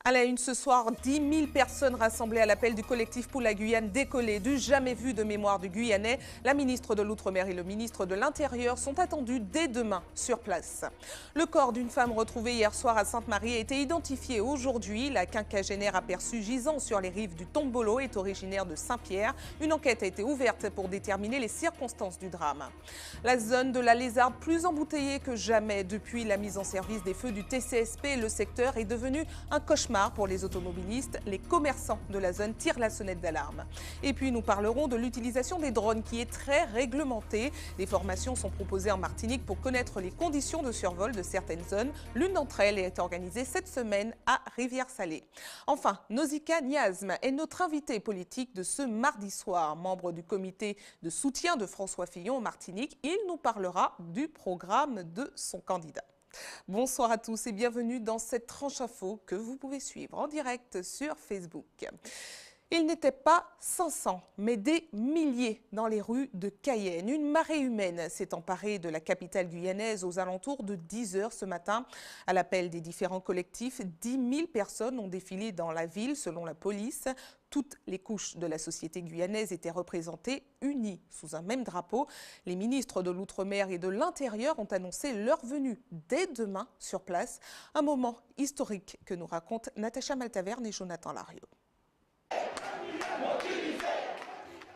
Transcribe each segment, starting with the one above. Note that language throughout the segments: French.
À la une ce soir, 10 000 personnes rassemblées à l'appel du collectif pour la Guyane décollée, du jamais vu de mémoire du Guyanais. La ministre de l'Outre-mer et le ministre de l'Intérieur sont attendus dès demain sur place. Le corps d'une femme retrouvée hier soir à Sainte-Marie a été identifié aujourd'hui. La quinquagénaire aperçue gisant sur les rives du Tombolo est originaire de Saint-Pierre. Une enquête a été ouverte pour déterminer les circonstances du drame. La zone de la Lézarde, plus embouteillée que jamais depuis la mise en service des feux du TCSP, le secteur est devenu un cauchemar pour les automobilistes. Les commerçants de la zone tirent la sonnette d'alarme. Et puis nous parlerons de l'utilisation des drones qui est très réglementée. Des formations sont proposées en Martinique pour connaître les conditions de survol de certaines zones. L'une d'entre elles est organisée cette semaine à Rivière-Salée. Enfin, Nausicaa Niasme est notre invité politique de ce mardi soir. Membre du comité de soutien de François Fillon en Martinique, il nous parlera du programme de son candidat. Bonsoir à tous et bienvenue dans cette tranche info que vous pouvez suivre en direct sur Facebook. Il n'était pas 500, mais des milliers dans les rues de Cayenne. Une marée humaine s'est emparée de la capitale guyanaise aux alentours de 10 h ce matin. À l'appel des différents collectifs, 10 000 personnes ont défilé dans la ville selon la police. Toutes les couches de la société guyanaise étaient représentées, unies sous un même drapeau. Les ministres de l'Outre-mer et de l'Intérieur ont annoncé leur venue dès demain sur place. Un moment historique que nous racontent Natacha Maltaverne et Jonathan Lariot.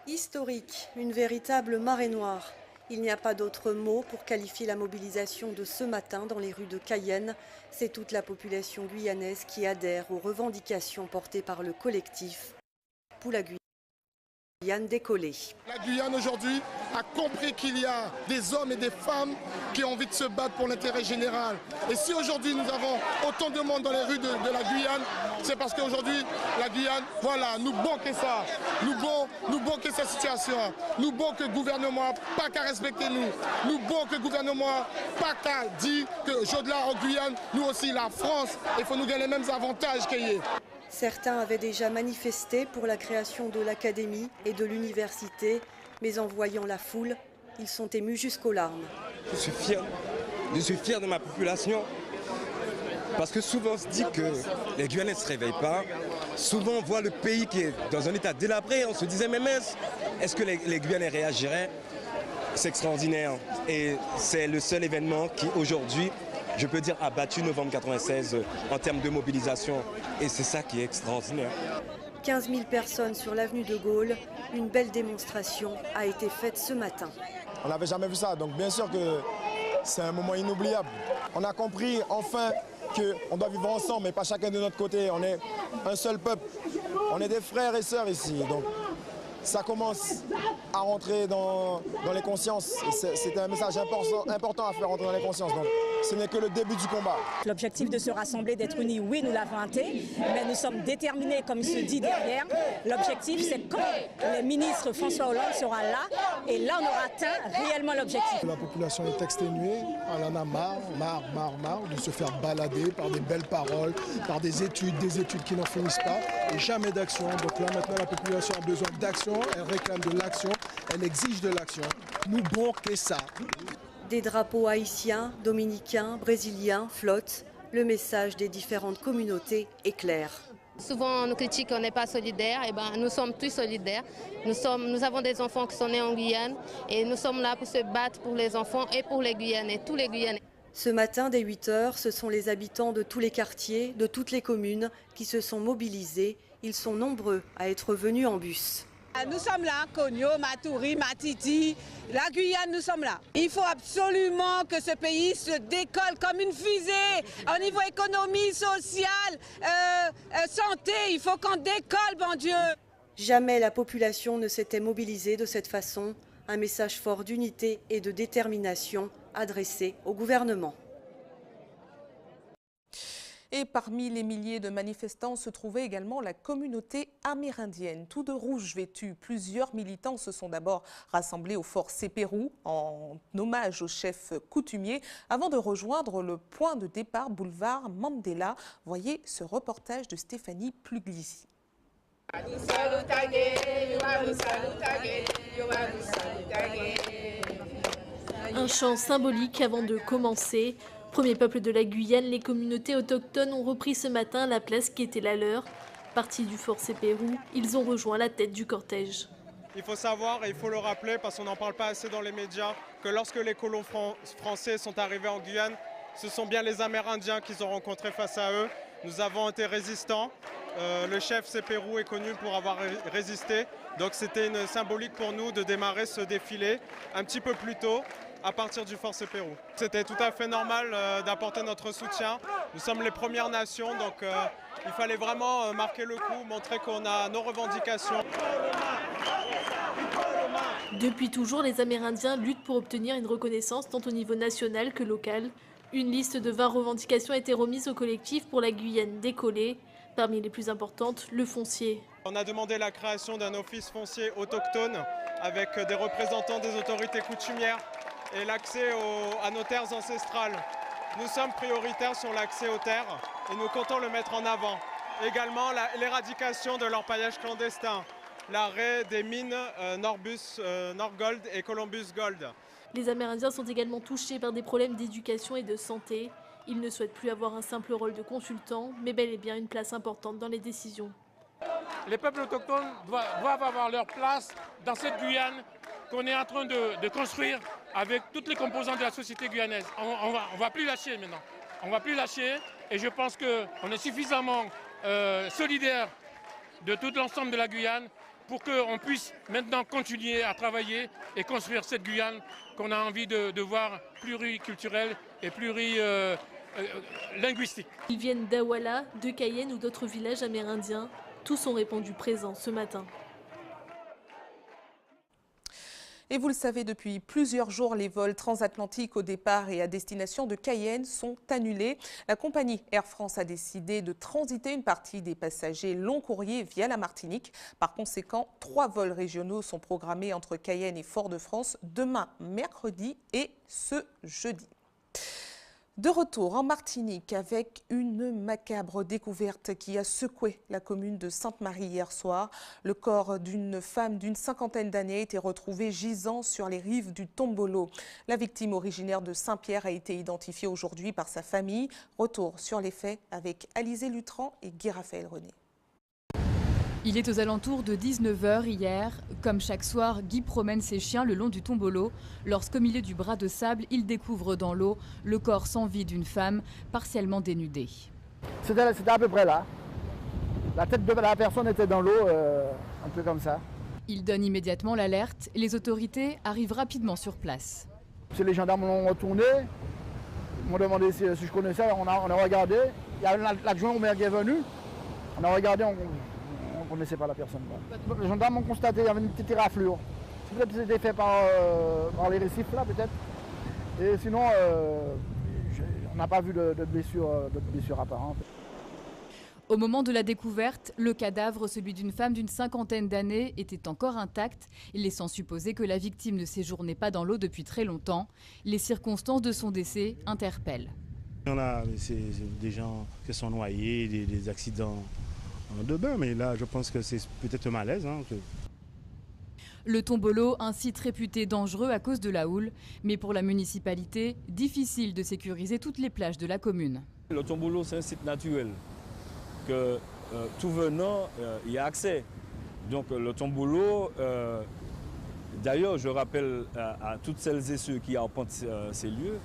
Historique, une véritable marée noire. Il n'y a pas d'autre mot pour qualifier la mobilisation de ce matin dans les rues de Cayenne. C'est toute la population guyanaise qui adhère aux revendications portées par le collectif pour la Guyane décollée. La Guyane aujourd'hui a compris qu'il y a des hommes et des femmes qui ont envie de se battre pour l'intérêt général. Et si aujourd'hui nous avons autant de monde dans les rues de la Guyane, c'est parce qu'aujourd'hui la Guyane, voilà, nous banquons ça. Nous banquons cette situation. Nous banquons le gouvernement, pas qu'à respecter nous. Nous banquons le gouvernement, pas qu'à dire que Jodla en Guyane, nous aussi la France, il faut nous gagner les mêmes avantages qu'il y ait. Certains avaient déjà manifesté pour la création de l'académie et de l'université, mais en voyant la foule, ils sont émus jusqu'aux larmes. Je suis fier de ma population, parce que souvent on se dit que les Guyanais ne se réveillent pas. Souvent on voit le pays qui est dans un état délabré, on se disait mais mince, est-ce que les Guyanais réagiraient? C'est extraordinaire et c'est le seul événement qui aujourd'hui, je peux dire, a battu novembre 96 en termes de mobilisation. Et c'est ça qui est extraordinaire. 15 000 personnes sur l'avenue de Gaulle. Une belle démonstration a été faite ce matin. On n'avait jamais vu ça, donc bien sûr que c'est un moment inoubliable. On a compris enfin qu'on doit vivre ensemble, mais pas chacun de notre côté. On est un seul peuple. On est des frères et sœurs ici. Donc ça commence à rentrer dans les consciences. C'est un message important à faire rentrer dans les consciences. Donc, ce n'est que le début du combat. L'objectif de se rassembler, d'être unis, oui, nous l'avons été, mais nous sommes déterminés, comme il se dit derrière. L'objectif, c'est quand le ministre François Hollande sera là, et là, on aura atteint réellement l'objectif. La population est exténuée, elle en a marre de se faire balader par des belles paroles, par des études qui n'en finissent pas, et jamais d'action. Donc là, maintenant, la population a besoin d'action, elle réclame de l'action, elle exige de l'action. Nous banquons ça. Des drapeaux haïtiens, dominicains, brésiliens flottent. Le message des différentes communautés est clair. Souvent on nous critique qu'on n'est pas solidaires, et nous sommes tous solidaires. Nous avons des enfants qui sont nés en Guyane et nous sommes là pour se battre pour les enfants et pour les Guyanais, tous les Guyanais. Ce matin, dès 8 h, ce sont les habitants de tous les quartiers, de toutes les communes qui se sont mobilisés. Ils sont nombreux à être venus en bus. Nous sommes là, Cogno, Matoury, Matiti, la Guyane, nous sommes là. Il faut absolument que ce pays se décolle comme une fusée au niveau économie, sociale, santé. Il faut qu'on décolle, bon Dieu. Jamais la population ne s'était mobilisée de cette façon. Un message fort d'unité et de détermination adressé au gouvernement. Et parmi les milliers de manifestants se trouvait également la communauté amérindienne. Tout de rouge vêtus, plusieurs militants se sont d'abord rassemblés au fort Sépérou en hommage au chef coutumier avant de rejoindre le point de départ boulevard Mandela. Voyez ce reportage de Stéphanie Pluglisi. Un chant symbolique avant de commencer. Premier peuple de la Guyane, les communautés autochtones ont repris ce matin la place qui était la leur. Partis du Fort Sépérou, ils ont rejoint la tête du cortège. Il faut savoir, et il faut le rappeler parce qu'on n'en parle pas assez dans les médias, que lorsque les colons français sont arrivés en Guyane, ce sont bien les Amérindiens qu'ils ont rencontrés face à eux. Nous avons été résistants. Le chef Sépérou est connu pour avoir résisté. Donc c'était une symbolique pour nous de démarrer ce défilé un petit peu plus tôt à partir du Fort Sépérou. C'était tout à fait normal d'apporter notre soutien. Nous sommes les Premières Nations, donc il fallait vraiment marquer le coup, montrer qu'on a nos revendications. Depuis toujours, les Amérindiens luttent pour obtenir une reconnaissance tant au niveau national que local. Une liste de 20 revendications a été remise au collectif pour la Guyane décollée. Parmi les plus importantes, le foncier. On a demandé la création d'un office foncier autochtone avec des représentants des autorités coutumières et l'accès à nos terres ancestrales. Nous sommes prioritaires sur l'accès aux terres et nous comptons le mettre en avant. Également l'éradication de l'orpaillage clandestin, l'arrêt des mines Norgold et Columbus Gold. Les Amérindiens sont également touchés par des problèmes d'éducation et de santé. Ils ne souhaitent plus avoir un simple rôle de consultant, mais bel et bien une place importante dans les décisions. Les peuples autochtones doivent avoir leur place dans cette Guyane qu'on est en train de construire avec toutes les composantes de la société guyanaise. On va plus lâcher maintenant. On va plus lâcher et je pense qu'on est suffisamment solidaires de tout l'ensemble de la Guyane pour qu'on puisse maintenant continuer à travailler et construire cette Guyane qu'on a envie de voir pluriculturelle et plurilinguistique. Ils viennent d'Awala, de Cayenne ou d'autres villages amérindiens. Tous ont répondu présents ce matin. Et vous le savez, depuis plusieurs jours, les vols transatlantiques au départ et à destination de Cayenne sont annulés. La compagnie Air France a décidé de transiter une partie des passagers long courrier via la Martinique. Par conséquent, 3 vols régionaux sont programmés entre Cayenne et Fort-de-France demain, mercredi et ce jeudi. De retour en Martinique avec une macabre découverte qui a secoué la commune de Sainte-Marie hier soir. Le corps d'une femme d'une 50aine d'années a été retrouvé gisant sur les rives du Tombolo. La victime originaire de Saint-Pierre a été identifiée aujourd'hui par sa famille. Retour sur les faits avec Alizé Lutran et Guy Raphaël René. Il est aux alentours de 19 h hier. Comme chaque soir, Guy promène ses chiens le long du Tombolo lorsqu'au milieu du bras de sable, il découvre dans l'eau le corps sans vie d'une femme partiellement dénudée. C'était à peu près là. La tête de la personne était dans l'eau, un peu comme ça. Il donne immédiatement l'alerte. Les autorités arrivent rapidement sur place. Les gendarmes l'ont retourné, m'ont demandé si je connaissais, on a regardé. Il y a l'adjoint au maire qui est venu. On a regardé, on ne connaissait pas la personne. Les gendarmes ont constaté qu'il y avait une petite éraflure. Peut-être que c'était fait par les récifs là, peut-être. Et sinon, on n'a pas vu de blessure apparente. Au moment de la découverte, le cadavre, celui d'une femme d'une 50aine d'années, était encore intact, laissant supposer que la victime ne séjournait pas dans l'eau depuis très longtemps. Les circonstances de son décès interpellent. On a des gens qui sont noyés, des accidents de bain, mais là je pense que c'est peut-être un malaise. Le Tombolo, un site réputé dangereux à cause de la houle, mais pour la municipalité, difficile de sécuriser toutes les plages de la commune. Le Tombolo, c'est un site naturel que tout venant y a accès. Donc le Tombolo, d'ailleurs je rappelle à toutes celles et ceux qui arpentent ces lieux,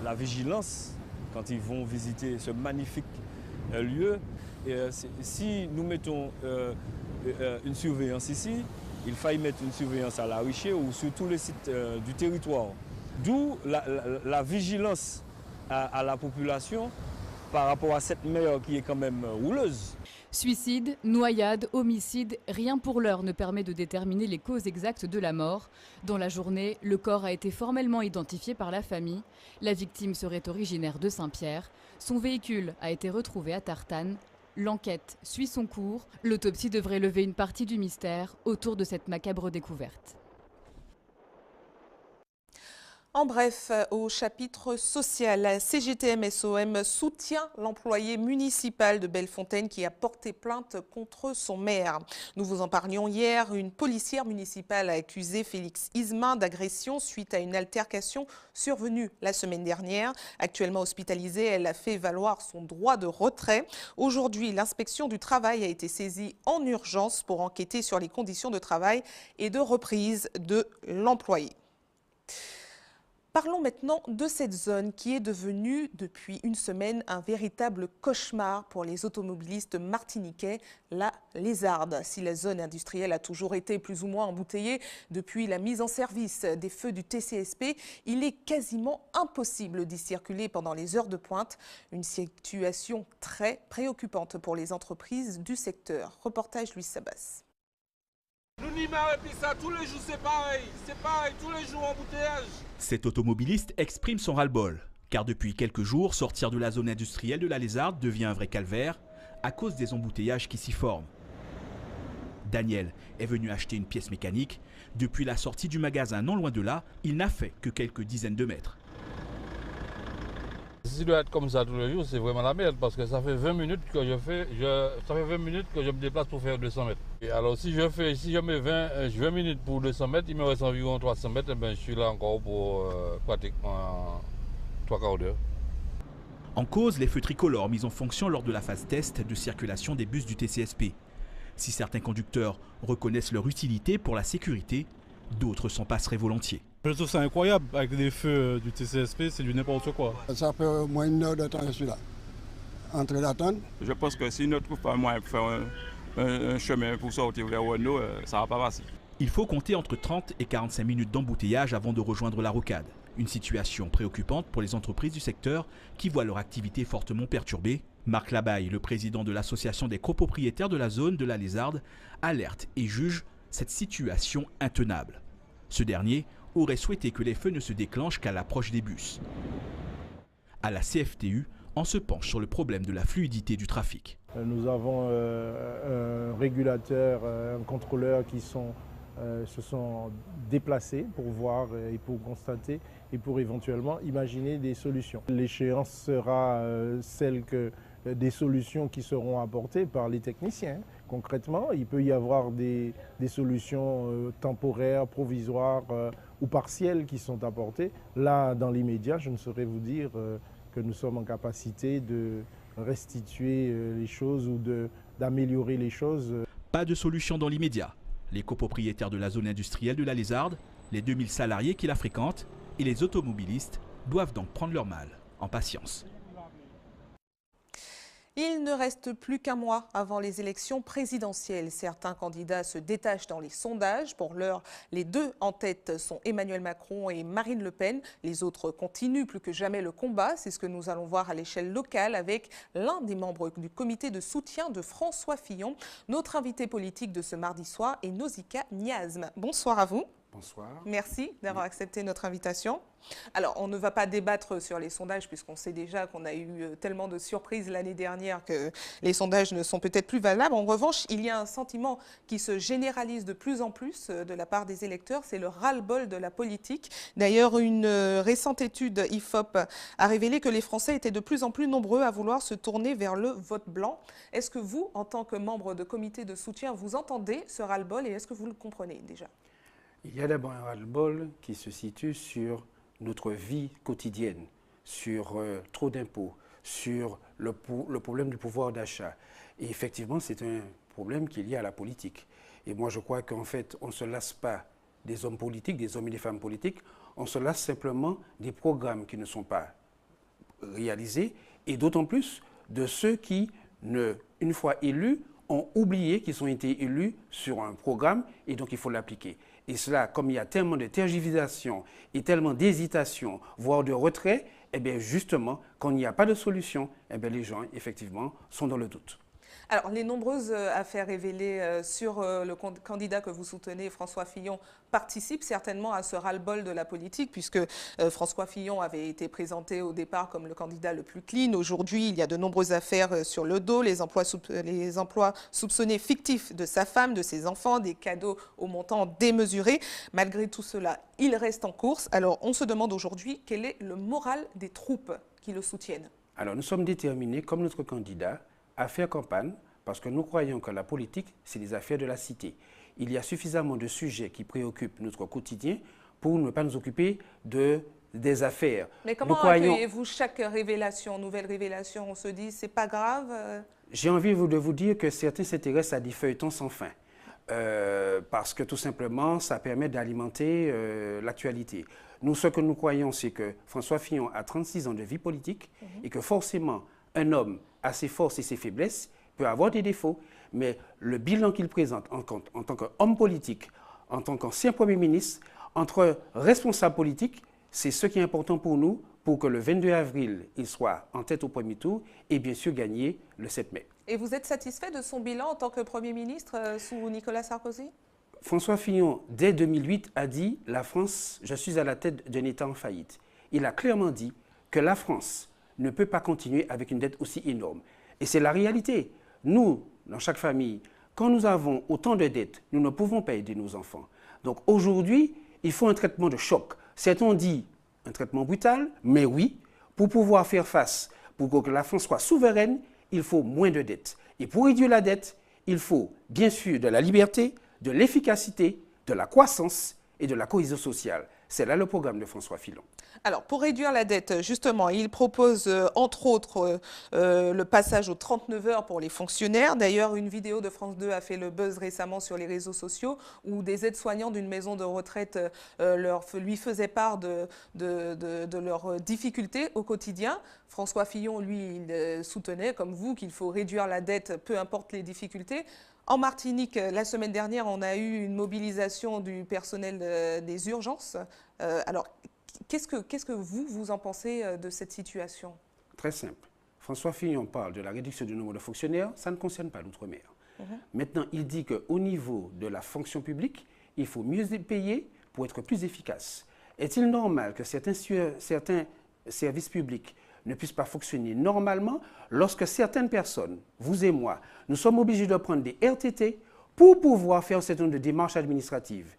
la vigilance quand ils vont visiter ce magnifique lieu. Si nous mettons une surveillance ici, il faille mettre une surveillance à La Richer ou sur tous les sites du territoire. D'où la vigilance à la population par rapport à cette mer qui est quand même houleuse. Suicide, noyade, homicide, rien pour l'heure ne permet de déterminer les causes exactes de la mort. Dans la journée, le corps a été formellement identifié par la famille. La victime serait originaire de Saint-Pierre. Son véhicule a été retrouvé à Tartane. L'enquête suit son cours. L'autopsie devrait lever une partie du mystère autour de cette macabre découverte. En bref, au chapitre social, la CGTM-SOM soutient l'employé municipal de Bellefontaine qui a porté plainte contre son maire. Nous vous en parlions hier, une policière municipale a accusé Félix Ismin d'agression suite à une altercation survenue la semaine dernière. Actuellement hospitalisée, elle a fait valoir son droit de retrait. Aujourd'hui, l'inspection du travail a été saisie en urgence pour enquêter sur les conditions de travail et de reprise de l'employé. Parlons maintenant de cette zone qui est devenue depuis une semaine un véritable cauchemar pour les automobilistes martiniquais, la Lézarde. Si la zone industrielle a toujours été plus ou moins embouteillée depuis la mise en service des feux du TCSP, il est quasiment impossible d'y circuler pendant les heures de pointe. Une situation très préoccupante pour les entreprises du secteur. Reportage Louis Sabas. Nous n'y plus ça, tous les jours c'est pareil, tous les jours embouteillage. Cet automobiliste exprime son ras-le-bol, car depuis quelques jours, sortir de la zone industrielle de la Lézarde devient un vrai calvaire à cause des embouteillages qui s'y forment. Daniel est venu acheter une pièce mécanique. Depuis la sortie du magasin non loin de là, il n'a fait que quelques dizaines de mètres. Si ça doit être comme ça tous les jours, c'est vraiment la merde parce que ça fait 20 minutes que je me déplace pour faire 200 mètres. Et alors si je mets 20 minutes pour 200 mètres, il me reste environ 300 mètres, et ben, je suis là encore pour pratiquement 3 quarts d'heure. En cause, les feux tricolores mis en fonction lors de la phase test de circulation des bus du TCSP. Si certains conducteurs reconnaissent leur utilité pour la sécurité, d'autres s'en passeraient volontiers. Je trouve ça incroyable, avec les feux du TCSP, c'est du n'importe quoi. Ça fait au moins 1 heure de temps que je suis là, en train d'attendre. Je pense que si nous ne trouvons pas moyen de faire un chemin pour sortir vers Renault, ça ne va pas passer. Il faut compter entre 30 et 45 minutes d'embouteillage avant de rejoindre la rocade. Une situation préoccupante pour les entreprises du secteur qui voient leur activité fortement perturbée. Marc Labaille, le président de l'association des copropriétaires de la zone de la Lézarde, alerte et juge cette situation intenable. Ce dernier aurait souhaité que les feux ne se déclenchent qu'à l'approche des bus. À la CFTU, on se penche sur le problème de la fluidité du trafic. Nous avons un régulateur, un contrôleur qui se sont déplacés pour voir et pour constater et pour éventuellement imaginer des solutions. L'échéance sera celle que des solutions qui seront apportées par les techniciens. Concrètement, il peut y avoir des solutions temporaires, provisoires ou partielles qui sont apportées. Là, dans l'immédiat, je ne saurais vous dire que nous sommes en capacité de restituer les choses ou d'améliorer les choses. Pas de solution dans l'immédiat. Les copropriétaires de la zone industrielle de la Lézarde, les 2000 salariés qui la fréquentent et les automobilistes doivent donc prendre leur mal en patience. Il ne reste plus qu'un mois avant les élections présidentielles. Certains candidats se détachent dans les sondages. Pour l'heure, les deux en tête sont Emmanuel Macron et Marine Le Pen. Les autres continuent plus que jamais le combat. C'est ce que nous allons voir à l'échelle locale avec l'un des membres du comité de soutien de François Fillon. Notre invité politique de ce mardi soir est Nausicaa Niazm. Bonsoir à vous. Bonsoir. Merci d'avoir accepté notre invitation. Alors, on ne va pas débattre sur les sondages puisqu'on sait déjà qu'on a eu tellement de surprises l'année dernière que les sondages ne sont peut-être plus valables. En revanche, il y a un sentiment qui se généralise de plus en plus de la part des électeurs, c'est le ras-le-bol de la politique. D'ailleurs, une récente étude IFOP a révélé que les Français étaient de plus en plus nombreux à vouloir se tourner vers le vote blanc. Est-ce que vous, en tant que membre de comité de soutien, vous entendez ce ras-le-bol et est-ce que vous le comprenez déjà ? Il y a d'abord un ras-le-bol qui se situe sur notre vie quotidienne, sur trop d'impôts, sur le problème du pouvoir d'achat. Et effectivement, c'est un problème qui est lié à la politique. Et moi, je crois qu'en fait, on ne se lasse pas des hommes politiques, des hommes et des femmes politiques, on se lasse simplement des programmes qui ne sont pas réalisés, et d'autant plus de ceux qui, une fois élus, ont oublié qu'ils ont été élus sur un programme, et donc il faut l'appliquer. Et cela, comme il y a tellement de tergiversation et tellement d'hésitation, voire de retrait, eh bien justement, quand il n'y a pas de solution, eh bien les gens, effectivement, sont dans le doute. Alors, les nombreuses affaires révélées sur le candidat que vous soutenez, François Fillon, participent certainement à ce ras-le-bol de la politique, puisque François Fillon avait été présenté au départ comme le candidat le plus clean. Aujourd'hui, il y a de nombreuses affaires sur le dos, les emplois soupçonnés fictifs de sa femme, de ses enfants, des cadeaux au montant démesuré. Malgré tout cela, il reste en course. Alors, on se demande aujourd'hui quel est le moral des troupes qui le soutiennent. Alors, nous sommes déterminés, comme notre candidat, à faire campagne parce que nous croyons que la politique, c'est les affaires de la cité. Il y a suffisamment de sujets qui préoccupent notre quotidien pour ne pas nous occuper des affaires. Mais comment accueillez-vous chaque révélation, nouvelle révélation? On se dit, c'est pas grave? J'ai envie de vous dire que certains s'intéressent à des feuilletons sans fin. Parce que tout simplement, ça permet d'alimenter l'actualité. Nous, ce que nous croyons, c'est que François Fillon a 36 ans de vie politique et que forcément, un homme a ses forces et ses faiblesses, peut avoir des défauts, mais le bilan qu'il présente en tant qu'homme politique, en tant qu'ancien Premier ministre, entre responsables politiques, c'est ce qui est important pour nous, pour que le 22 avril, il soit en tête au premier tour et bien sûr gagner le 7 mai. Et vous êtes satisfait de son bilan en tant que Premier ministre sous Nicolas Sarkozy? François Fillon, dès 2008, a dit « La France, je suis à la tête d'un État en faillite ». Il a clairement dit que la France ne peut pas continuer avec une dette aussi énorme. Et c'est la réalité. Nous, dans chaque famille, quand nous avons autant de dettes, nous ne pouvons pas aider nos enfants. Donc aujourd'hui, il faut un traitement de choc. Certains dit un traitement brutal, mais oui, pour pouvoir faire face, pour que la France soit souveraine, il faut moins de dettes. Et pour réduire la dette, il faut bien sûr de la liberté, de l'efficacité, de la croissance et de la cohésion sociale. C'est là le programme de François Fillon. Alors, pour réduire la dette, justement, il propose, entre autres, le passage aux 39 heures pour les fonctionnaires. D'ailleurs, une vidéo de France 2 a fait le buzz récemment sur les réseaux sociaux où des aides-soignants d'une maison de retraite lui faisaient part de leurs difficultés au quotidien. François Fillon, lui, il soutenait, comme vous, qu'il faut réduire la dette, peu importe les difficultés. En Martinique, la semaine dernière, on a eu une mobilisation du personnel des urgences. Alors, qu'est-ce que vous en pensez de cette situation? Très simple. François Fillon parle de la réduction du nombre de fonctionnaires, ça ne concerne pas l'outre-mer. Maintenant, il dit qu'au niveau de la fonction publique, il faut mieux payer pour être plus efficace. Est-il normal que certains services publics ne puissent pas fonctionner normalement lorsque certaines personnes, vous et moi, nous sommes obligés de prendre des RTT pour pouvoir faire un certain nombre de démarches administratives?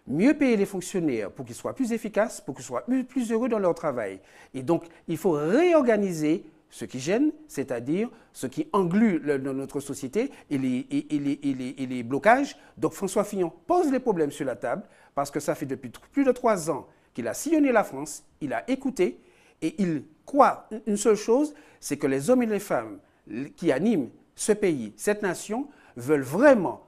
Mieux payer les fonctionnaires pour qu'ils soient plus efficaces, pour qu'ils soient plus heureux dans leur travail. Et donc, il faut réorganiser ce qui gêne, c'est-à-dire ce qui englue notre société et les blocages. Donc, François Fillon pose les problèmes sur la table parce que ça fait depuis plus de 3 ans qu'il a sillonné la France, il a écouté et il croit une seule chose, c'est que les hommes et les femmes qui animent ce pays, cette nation, veulent vraiment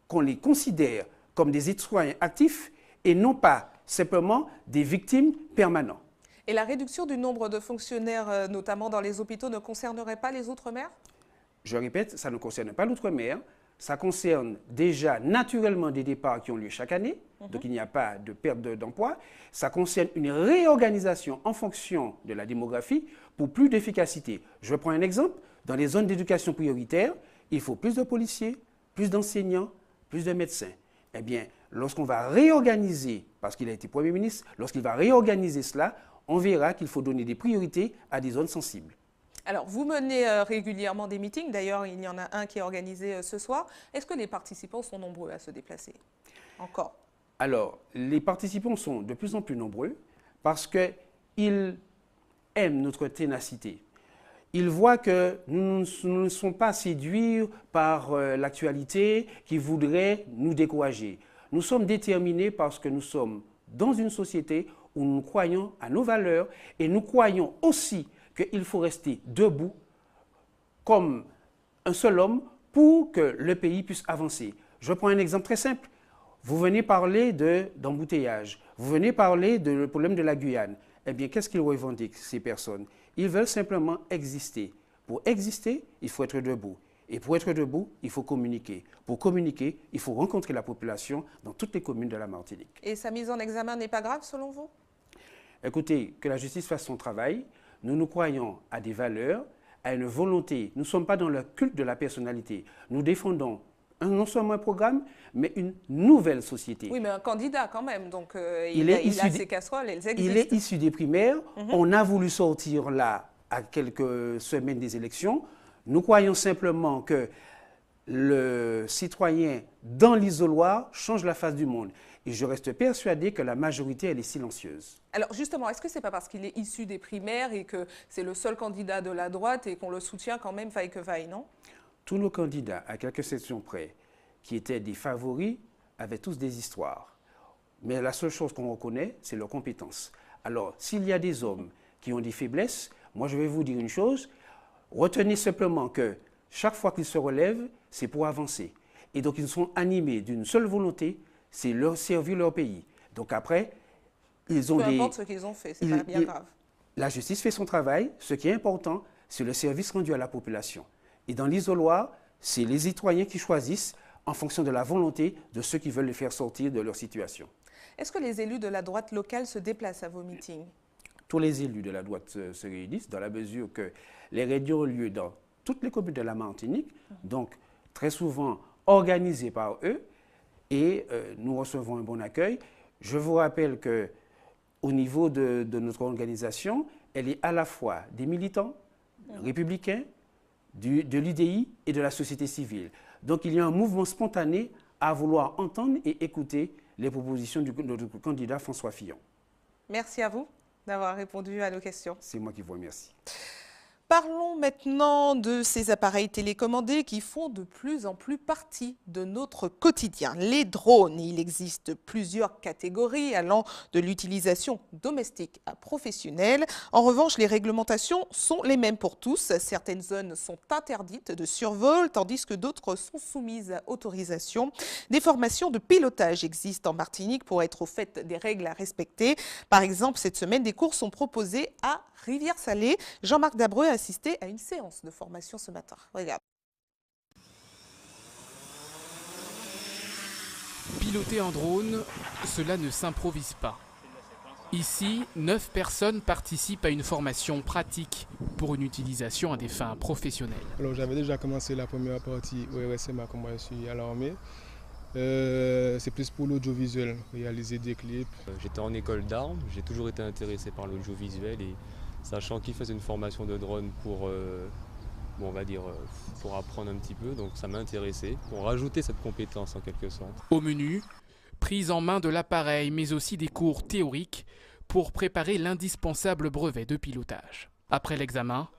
qu'on les considère comme des citoyens actifs et non pas simplement des victimes permanentes. Et la réduction du nombre de fonctionnaires, notamment dans les hôpitaux, ne concernerait pas les Outre-mer? Je répète, ça ne concerne pas l'Outre-mer. Ça concerne déjà naturellement des départs qui ont lieu chaque année, donc il n'y a pas de perte d'emploi. Ça concerne une réorganisation en fonction de la démographie pour plus d'efficacité. Je prends un exemple. Dans les zones d'éducation prioritaire, il faut plus de policiers, plus d'enseignants, plus de médecins. Eh bien, lorsqu'on va réorganiser, parce qu'il a été Premier ministre, lorsqu'il va réorganiser cela, on verra qu'il faut donner des priorités à des zones sensibles. Alors, vous menez régulièrement des meetings. D'ailleurs, il y en a un qui est organisé ce soir. Est-ce que les participants sont nombreux à se déplacer? Encore? Alors, les participants sont de plus en plus nombreux parce qu'ils aiment notre ténacité. Ils voient que nous ne sommes pas séduits par l'actualité qui voudrait nous décourager. Nous sommes déterminés parce que nous sommes dans une société où nous croyons à nos valeurs et nous croyons aussi qu'il faut rester debout comme un seul homme pour que le pays puisse avancer. Je prends un exemple très simple. Vous venez parler d'embouteillage, vous venez parler du problème de la Guyane. Eh bien, qu'est-ce qu'ils revendiquent, ces personnes? Ils veulent simplement exister. Pour exister, il faut être debout. Et pour être debout, il faut communiquer. Pour communiquer, il faut rencontrer la population dans toutes les communes de la Martinique. Et sa mise en examen n'est pas grave, selon vous? Écoutez, que la justice fasse son travail. Nous croyons à des valeurs, à une volonté. Nous ne sommes pas dans le culte de la personnalité. Nous défendons non seulement un programme, mais une nouvelle société. Oui, mais un candidat quand même, donc il a ses casseroles, elles existent. Il est issu des primaires. On a voulu sortir là, à quelques semaines des élections. Nous croyons simplement que le citoyen dans l'isoloir change la face du monde. Et je reste persuadé que la majorité, elle est silencieuse. Alors justement, est-ce que ce n'est pas parce qu'il est issu des primaires et que c'est le seul candidat de la droite et qu'on le soutient quand même, faille que vaille, non? Tous nos candidats, à quelques sections près, qui étaient des favoris, avaient tous des histoires. Mais la seule chose qu'on reconnaît, c'est leurs compétences. Alors, s'il y a des hommes qui ont des faiblesses, moi je vais vous dire une chose, retenez simplement que chaque fois qu'ils se relèvent, c'est pour avancer. Et donc ils sont animés d'une seule volonté, c'est leur servir leur pays. Donc après, ils ont Peu importe ce qu'ils ont fait, c'est pas bien grave. La justice fait son travail, ce qui est important, c'est le service rendu à la population. Et dans l'isoloir, c'est les citoyens qui choisissent en fonction de la volonté de ceux qui veulent les faire sortir de leur situation. Est-ce que les élus de la droite locale se déplacent à vos meetings? Tous les élus de la droite se réunissent dans la mesure que les réunions ont lieu dans toutes les communes de la Martinique, donc très souvent organisées par eux, et nous recevons un bon accueil. Je vous rappelle qu'au niveau de notre organisation, elle est à la fois des militants républicains, de l'UDI et de la société civile. Donc il y a un mouvement spontané à vouloir entendre et écouter les propositions de notre candidat François Fillon. Merci à vous d'avoir répondu à nos questions. C'est moi qui vous remercie. Parlons maintenant de ces appareils télécommandés qui font de plus en plus partie de notre quotidien. Les drones, il existe plusieurs catégories allant de l'utilisation domestique à professionnelle. En revanche, les réglementations sont les mêmes pour tous. Certaines zones sont interdites de survol, tandis que d'autres sont soumises à autorisation. Des formations de pilotage existent en Martinique pour être au fait des règles à respecter. Par exemple, cette semaine, des cours sont proposés à Rivière-Salée. Jean-Marc Dabreux a assisté à une séance de formation ce matin. Regarde. Piloter un drone, cela ne s'improvise pas. Ici, 9 personnes participent à une formation pratique pour une utilisation à des fins professionnelles. Alors j'avais déjà commencé la première partie au RSMA quand moi je suis à l'armée. C'est plus pour l'audiovisuel, réaliser des clips. J'étais en école d'armes, j'ai toujours été intéressé par l'audiovisuel et sachant qu'ils faisaient une formation de drone pour, on va dire, pour apprendre un petit peu, donc ça m'a intéressé, pour rajouter cette compétence en quelque sorte. Au menu, prise en main de l'appareil, mais aussi des cours théoriques pour préparer l'indispensable brevet de pilotage. Après l'examen,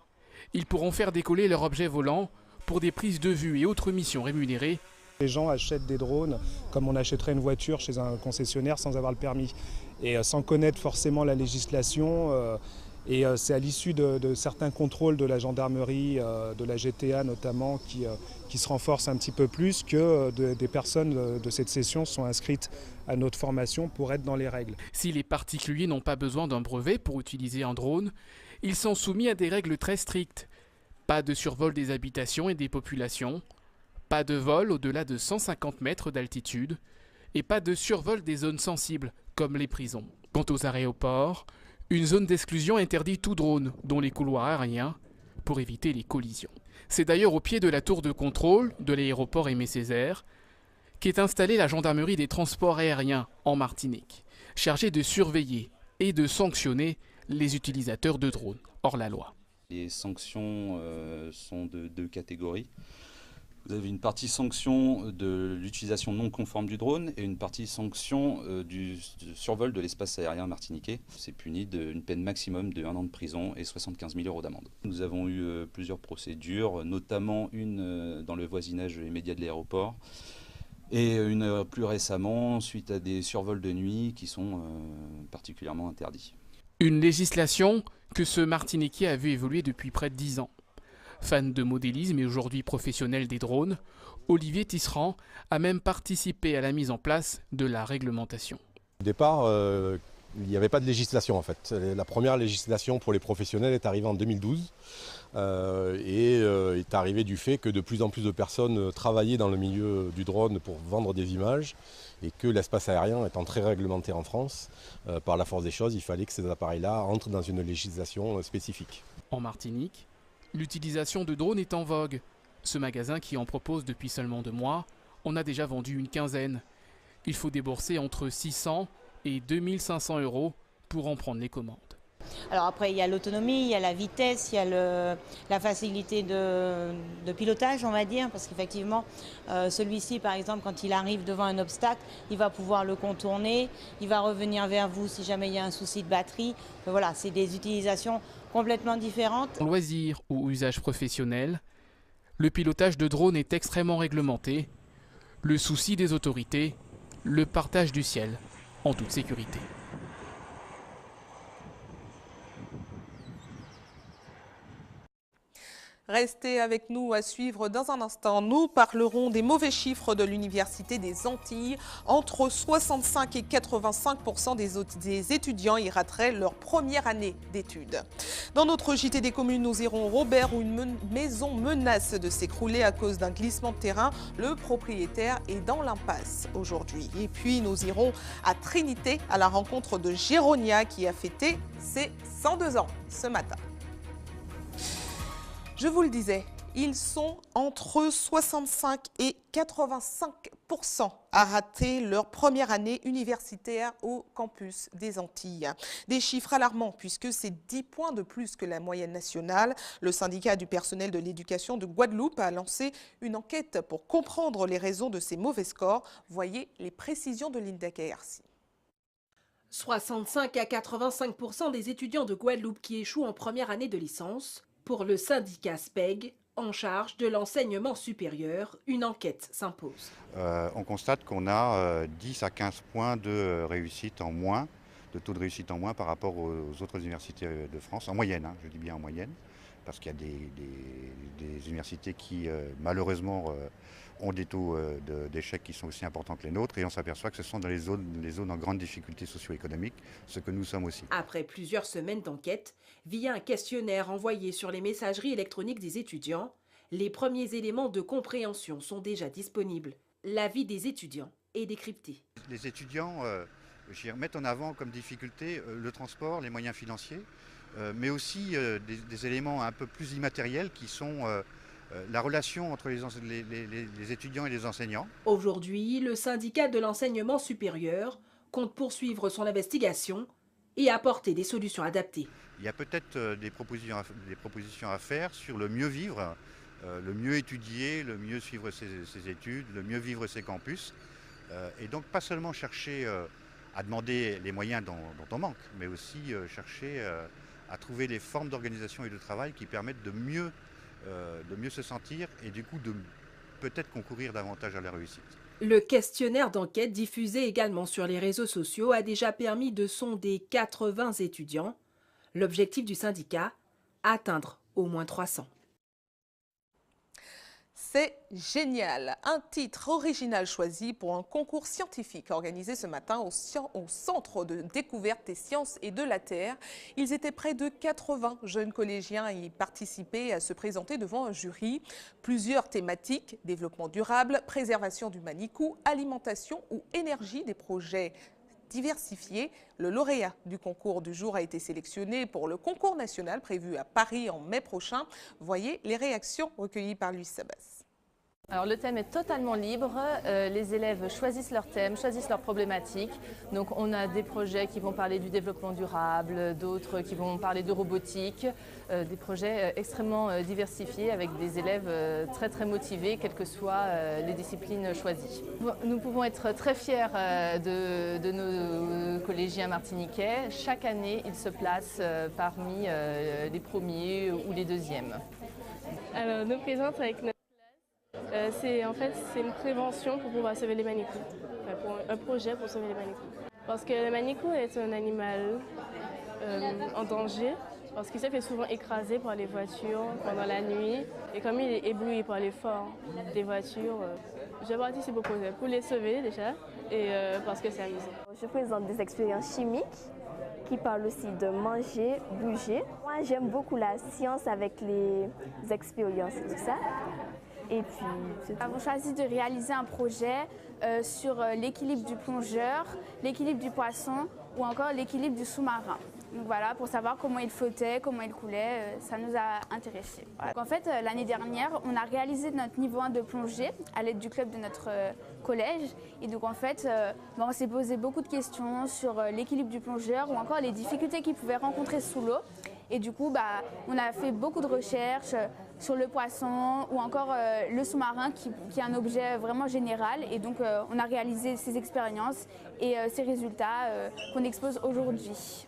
ils pourront faire décoller leur objet volant pour des prises de vue et autres missions rémunérées. Les gens achètent des drones comme on achèterait une voiture chez un concessionnaire sans avoir le permis et sans connaître forcément la législation. Et c'est à l'issue de certains contrôles de la gendarmerie, de la GTA notamment, qui se renforcent un petit peu plus que des personnes de cette session sont inscrites à notre formation pour être dans les règles. Si les particuliers n'ont pas besoin d'un brevet pour utiliser un drone, ils sont soumis à des règles très strictes. Pas de survol des habitations et des populations, pas de vol au-delà de 150 mètres d'altitude et pas de survol des zones sensibles, comme les prisons. Quant aux aéroports, une zone d'exclusion interdit tout drone, dont les couloirs aériens, pour éviter les collisions. C'est d'ailleurs au pied de la tour de contrôle de l'aéroport Aimé Césaire qu'est installée la gendarmerie des transports aériens en Martinique, chargée de surveiller et de sanctionner les utilisateurs de drones hors la loi. Les sanctions sont de 2 catégories. Vous avez une partie sanction de l'utilisation non conforme du drone et une partie sanction du survol de l'espace aérien martiniquais. C'est puni d'une peine maximum de 1 an de prison et 75 000 € d'amende. Nous avons eu plusieurs procédures, notamment une dans le voisinage immédiat de l'aéroport et une plus récemment suite à des survols de nuit qui sont particulièrement interdits. Une législation que ce Martiniquais a vu évoluer depuis près de 10 ans. Fan de modélisme et aujourd'hui professionnel des drones, Olivier Tisserand a même participé à la mise en place de la réglementation. Au départ, il n'y avait pas de législation en fait. La première législation pour les professionnels est arrivée en 2012 et est arrivée du fait que de plus en plus de personnes travaillaient dans le milieu du drone pour vendre des images et que l'espace aérien étant très réglementé en France, par la force des choses, il fallait que ces appareils-là entrent dans une législation spécifique. En Martinique, L'utilisation de drones est en vogue. Ce magasin, qui en propose depuis seulement 2 mois, en a déjà vendu une quinzaine. Il faut débourser entre 600 et 2500 € pour en prendre les commandes. Alors après, il y a l'autonomie, il y a la vitesse, il y a la facilité de pilotage, on va dire, parce qu'effectivement, celui-ci, par exemple, quand il arrive devant un obstacle, il va pouvoir le contourner, il va revenir vers vous si jamais il y a un souci de batterie. Mais voilà, c'est des utilisations complètement différentes. En loisir ou usage professionnel, le pilotage de drones est extrêmement réglementé. Le souci des autorités, le partage du ciel en toute sécurité. Restez avec nous à suivre dans un instant. Nous parlerons des mauvais chiffres de l'Université des Antilles. Entre 65 et 85% des étudiants y rateraient leur première année d'études. Dans notre JT des communes, nous irons au Robert où une maison menace de s'écrouler à cause d'un glissement de terrain. Le propriétaire est dans l'impasse aujourd'hui. Et puis nous irons à Trinité à la rencontre de Géronia qui a fêté ses 102 ans ce matin. Je vous le disais, ils sont entre 65 et 85% à rater leur première année universitaire au campus des Antilles. Des chiffres alarmants puisque c'est 10 points de plus que la moyenne nationale. Le syndicat du personnel de l'éducation de Guadeloupe a lancé une enquête pour comprendre les raisons de ces mauvais scores. Voyez les précisions de Linda Kaersi. 65 à 85% des étudiants de Guadeloupe qui échouent en première année de licence. Pour le syndicat SPEG, en charge de l'enseignement supérieur, une enquête s'impose. On constate qu'on a 10 à 15 points de réussite en moins, de taux de réussite en moins par rapport aux autres universités de France, en moyenne, hein, je dis bien en moyenne, parce qu'il y a des universités qui malheureusement ont des taux d'échec qui sont aussi importants que les nôtres, et on s'aperçoit que ce sont dans les zones en grande difficulté socio-économique, ce que nous sommes aussi. Après plusieurs semaines d'enquête, via un questionnaire envoyé sur les messageries électroniques des étudiants, les premiers éléments de compréhension sont déjà disponibles. L'avis des étudiants est décrypté. Les étudiants mettent en avant comme difficulté le transport, les moyens financiers, mais aussi des éléments un peu plus immatériels qui sont la relation entre les étudiants et les enseignants. Aujourd'hui, le syndicat de l'enseignement supérieur compte poursuivre son investigation et apporter des solutions adaptées. Il y a peut-être des propositions à faire sur le mieux vivre, le mieux étudier, le mieux suivre ses études, le mieux vivre ses campus. Et donc pas seulement chercher à demander les moyens dont on manque, mais aussi chercher à trouver des formes d'organisation et de travail qui permettent de mieux se sentir et du coup de peut-être concourir davantage à la réussite. Le questionnaire d'enquête diffusé également sur les réseaux sociaux a déjà permis de sonder 80 étudiants. L'objectif du syndicat, atteindre au moins 300. C'est génial. Un titre original choisi pour un concours scientifique organisé ce matin au Centre de découverte des sciences et de la Terre. Ils étaient près de 80 jeunes collégiens à y participer et à se présenter devant un jury. Plusieurs thématiques, développement durable, préservation du manicou, alimentation ou énergie, des projets diversifiés. Le lauréat du concours du jour a été sélectionné pour le concours national prévu à Paris en mai prochain. Voyez les réactions recueillies par Louis Sabas. Alors le thème est totalement libre, les élèves choisissent leur thème, choisissent leurs problématiques. Donc on a des projets qui vont parler du développement durable, d'autres qui vont parler de robotique, des projets extrêmement diversifiés avec des élèves très motivés, quelles que soient les disciplines choisies. Nous pouvons être très fiers de nos collégiens martiniquais. Chaque année, ils se placent parmi les premiers ou les deuxièmes. Alors nous présentons avec notre c'est une prévention pour pouvoir sauver les manicous, un projet pour sauver les manicous. Parce que le manicou est un animal en danger, parce qu'il se fait souvent écraser par les voitures pendant la nuit, et comme il est ébloui par l'effort des voitures, je participe au projet pour les sauver déjà, et parce que c'est amusant. Je présente des expériences chimiques qui parlent aussi de manger, bouger. Moi j'aime beaucoup la science avec les expériences et tout ça. Et puis, nous avons choisi de réaliser un projet sur l'équilibre du plongeur, l'équilibre du poisson ou encore l'équilibre du sous-marin. Donc voilà, pour savoir comment il flottait, comment il coulait, ça nous a intéressés. Voilà. Donc en fait, l'année dernière, on a réalisé notre niveau 1 de plongée à l'aide du club de notre collège. Et donc en fait, on s'est posé beaucoup de questions sur l'équilibre du plongeur ou encore les difficultés qu'il pouvait rencontrer sous l'eau. Et du coup, on a fait beaucoup de recherches sur le poisson ou encore le sous-marin qui est un objet vraiment général. Et donc, on a réalisé ces expériences et ces résultats qu'on expose aujourd'hui.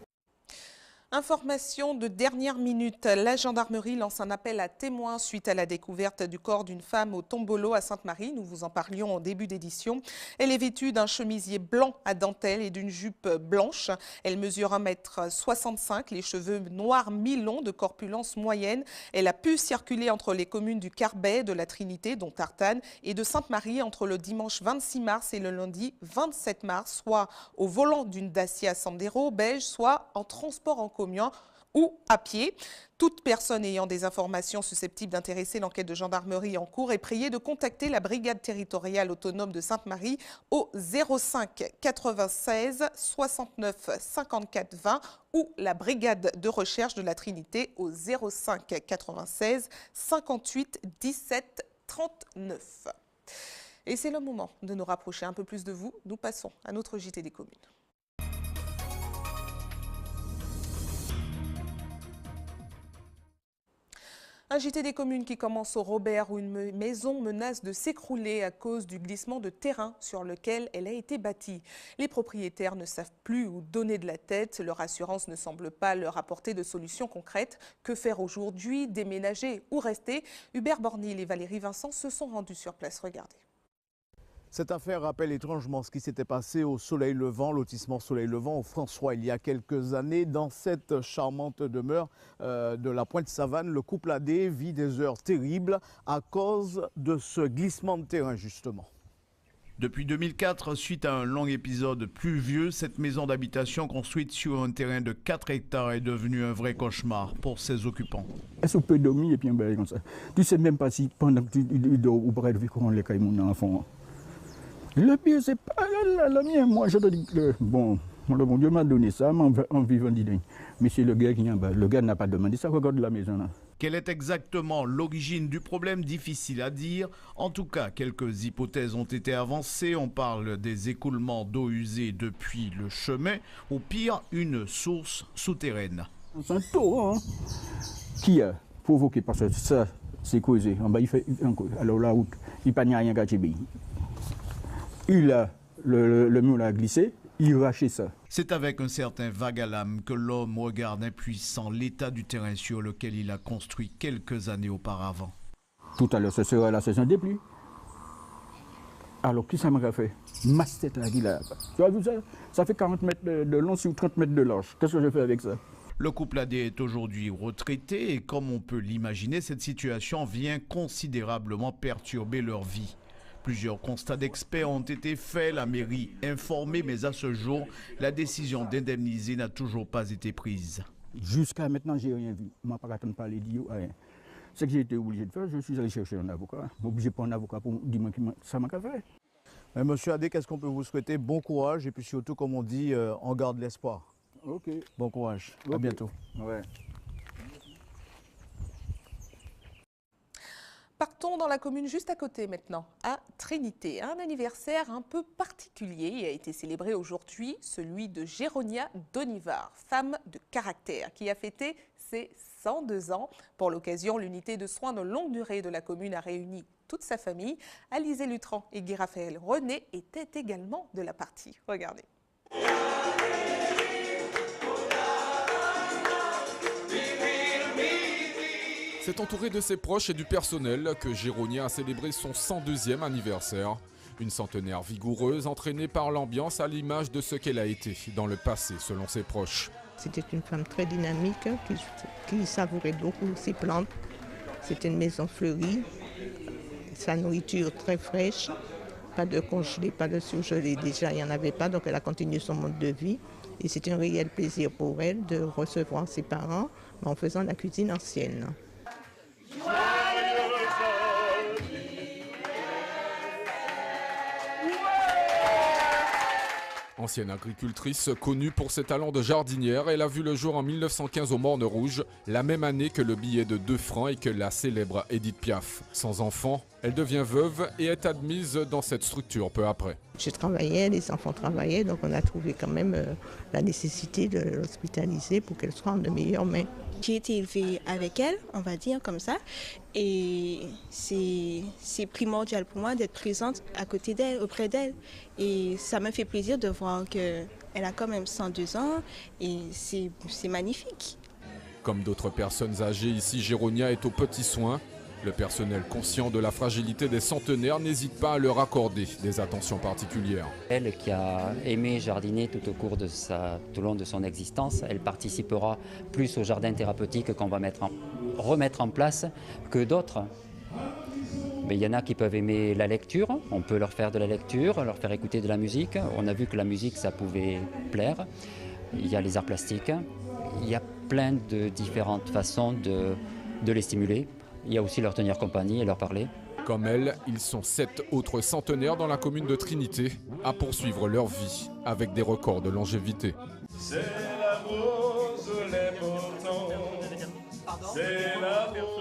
Information de dernière minute, la gendarmerie lance un appel à témoins suite à la découverte du corps d'une femme au Tombolo à Sainte-Marie. Nous vous en parlions en début d'édition. Elle est vêtue d'un chemisier blanc à dentelle et d'une jupe blanche. Elle mesure 1,65 m, les cheveux noirs mi-longs de corpulence moyenne. Elle a pu circuler entre les communes du Carbet, de la Trinité, dont Tartane, et de Sainte-Marie entre le dimanche 26 mars et le lundi 27 mars, soit au volant d'une Dacia Sandero beige, soit en transport en commun ou à pied. Toute personne ayant des informations susceptibles d'intéresser l'enquête de gendarmerie en cours est priée de contacter la brigade territoriale autonome de Sainte-Marie au 05 96 69 54 20 ou la brigade de recherche de la Trinité au 05 96 58 17 39. Et c'est le moment de nous rapprocher un peu plus de vous. Nous passons à notre JT des communes. Un JT des communes qui commence au Robert où une maison menace de s'écrouler à cause du glissement de terrain sur lequel elle a été bâtie. Les propriétaires ne savent plus où donner de la tête. Leur assurance ne semble pas leur apporter de solutions concrètes. Que faire aujourd'hui? Déménager ou rester? Hubert Bornil et Valérie Vincent se sont rendus sur place. Regardez. Cette affaire rappelle étrangement ce qui s'était passé au Soleil Levant, lotissement Soleil Levant au François, il y a quelques années. Dans cette charmante demeure de la Pointe-Savane, le couple Adé vit des heures terribles à cause de ce glissement de terrain justement. Depuis 2004, suite à un long épisode pluvieux, cette maison d'habitation construite sur un terrain de 4 hectares est devenue un vrai cauchemar pour ses occupants. Est-ce qu'on peut dormir et puis on comme ça? Tu sais même pas si pendant que tu dors ou près de qu'on les caille mon enfant. Le pire, c'est pas la mienne. Moi, je te dis que, bon, le bon Dieu m'a donné ça, en vivant d'idée. Mais c'est le gars qui en bas. Le gars n'a pas demandé ça, regarde la maison là. Quelle est exactement l'origine du problème? Difficile à dire. En tout cas, quelques hypothèses ont été avancées. On parle des écoulements d'eau usée depuis le chemin. Au pire, une source souterraine. C'est un torrent qui a provoqué, parce que ça, c'est causé. En bas, il fait alors la route, il n'y a rien qu'à Tchébi. Le mur a glissé, il rachait ça. C'est avec un certain vague à l'âme que l'homme regarde impuissant l'état du terrain sur lequel il a construit quelques années auparavant. Tout à l'heure, ce sera la saison des pluies. Alors, qui ça m'a fait? Ma tête là, tu as vu ça? Ça fait 40 mètres de long sur 30 mètres de large. Qu'est-ce que je fais avec ça? Le couple Adé est aujourd'hui retraité et comme on peut l'imaginer, cette situation vient considérablement perturber leur vie. Plusieurs constats d'experts ont été faits, la mairie informée, mais à ce jour, la décision d'indemniser n'a toujours pas été prise. Jusqu'à maintenant, je n'ai rien vu. Je n'ai pas attendu parler d'IO, rien. Ce que j'ai été obligé de faire, je suis allé chercher un avocat. Je obligé de prendre un avocat pour dire que ça m'a fait. Monsieur Adé, qu'est-ce qu'on peut vous souhaiter? Bon courage et puis surtout, comme on dit, on garde l'espoir. Ok. Bon courage. Okay. À bientôt. Ouais. Partons dans la commune juste à côté maintenant, à Trinité. Un anniversaire un peu particulier a été célébré aujourd'hui, celui de Géronia Donivar, femme de caractère, qui a fêté ses 102 ans. Pour l'occasion, l'unité de soins de longue durée de la commune a réuni toute sa famille. Alizé Lutran et Guy Raphaël René étaient également de la partie. Regardez. C'est entouré de ses proches et du personnel que Géronia a célébré son 102e anniversaire. Une centenaire vigoureuse, entraînée par l'ambiance à l'image de ce qu'elle a été dans le passé, selon ses proches. C'était une femme très dynamique, qui savourait beaucoup ses plantes. C'était une maison fleurie, sa nourriture très fraîche, pas de congelé, pas de surgelé. Déjà, il n'y en avait pas, donc elle a continué son mode de vie. Et c'est un réel plaisir pour elle de recevoir ses parents en faisant la cuisine ancienne. Ancienne agricultrice connue pour ses talents de jardinière, elle a vu le jour en 1915 au Morne Rouge, la même année que le billet de 2 francs et que la célèbre Édith Piaf. Sans enfant, elle devient veuve et est admise dans cette structure peu après. Je travaillais, les enfants travaillaient, donc on a trouvé quand même la nécessité de l'hospitaliser pour qu'elle soit en de meilleures mains. J'ai été élevée avec elle, on va dire comme ça, et c'est primordial pour moi d'être présente à côté d'elle, auprès d'elle. Et ça me fait plaisir de voir qu'elle a quand même 102 ans et c'est magnifique. Comme d'autres personnes âgées, ici Géronia est aux petits soins. Le personnel conscient de la fragilité des centenaires n'hésite pas à leur accorder des attentions particulières. Elle qui a aimé jardiner tout au long de son existence, elle participera plus au jardin thérapeutique qu'on va remettre en place que d'autres. Mais il y en a qui peuvent aimer la lecture, on peut leur faire de la lecture, leur faire écouter de la musique. On a vu que la musique ça pouvait plaire. Il y a les arts plastiques, il y a plein de différentes façons de les stimuler. Il y a aussi leur tenir compagnie et leur parler. Comme elle, ils sont 7 autres centenaires dans la commune de Trinité à poursuivre leur vie avec des records de longévité. C'est la rose, les beaux temps. C'est la rose,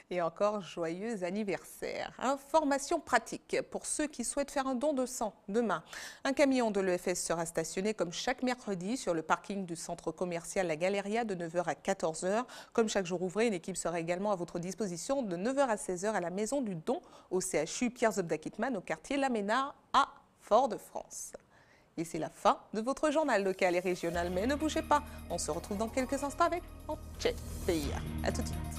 Et encore joyeux anniversaire. Information pratique pour ceux qui souhaitent faire un don de sang demain. Un camion de l'EFS sera stationné comme chaque mercredi sur le parking du centre commercial La Galeria de 9h à 14h. Comme chaque jour ouvré, une équipe sera également à votre disposition de 9h à 16h à la maison du don au CHU Pierre Zobda-Kitman au quartier Laménard à Fort-de-France. Et c'est la fin de votre journal local et régional. Mais ne bougez pas, on se retrouve dans quelques instants avec Antje Pays. À tout de suite.